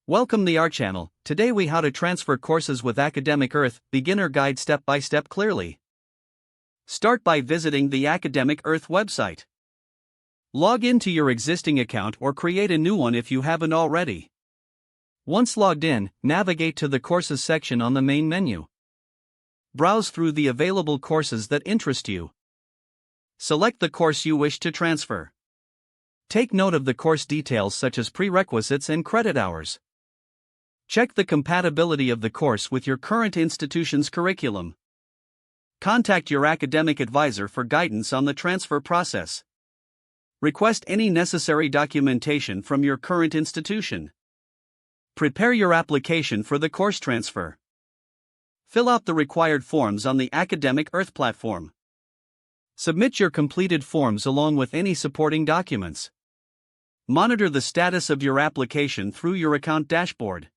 Welcome to our channel. Today we how to transfer courses with Academic Earth, beginner guide step by step clearly. Start by visiting the Academic Earth website. Log into your existing account or create a new one if you haven't already. Once logged in, navigate to the courses section on the main menu. Browse through the available courses that interest you. Select the course you wish to transfer. Take note of the course details such as prerequisites and credit hours. Check the compatibility of the course with your current institution's curriculum. Contact your academic advisor for guidance on the transfer process. Request any necessary documentation from your current institution. Prepare your application for the course transfer. Fill out the required forms on the Academic Earth platform. Submit your completed forms along with any supporting documents. Monitor the status of your application through your account dashboard.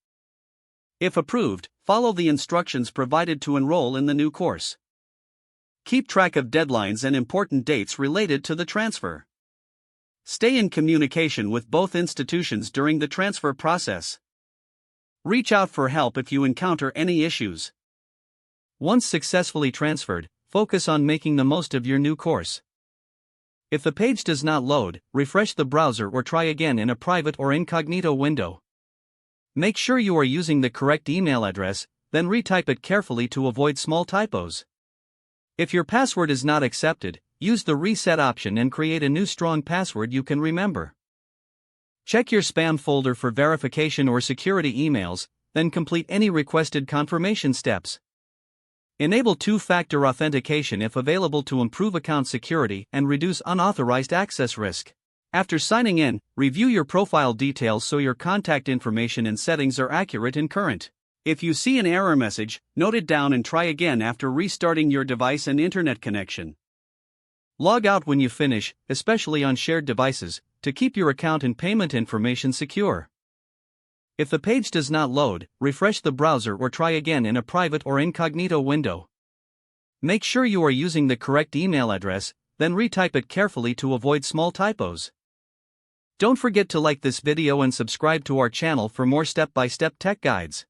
If approved, follow the instructions provided to enroll in the new course. Keep track of deadlines and important dates related to the transfer. Stay in communication with both institutions during the transfer process. Reach out for help if you encounter any issues. Once successfully transferred, focus on making the most of your new course. If the page does not load, refresh the browser or try again in a private or incognito window. Make sure you are using the correct email address, then retype it carefully to avoid small typos. If your password is not accepted, use the reset option and create a new strong password you can remember. Check your spam folder for verification or security emails, then complete any requested confirmation steps. Enable two-factor authentication if available to improve account security and reduce unauthorized access risk. After signing in, review your profile details so your contact information and settings are accurate and current. If you see an error message, note it down and try again after restarting your device and internet connection. Log out when you finish, especially on shared devices, to keep your account and payment information secure. If the page does not load, refresh the browser or try again in a private or incognito window. Make sure you are using the correct email address, then retype it carefully to avoid small typos. Don't forget to like this video and subscribe to our channel for more step-by-step tech guides.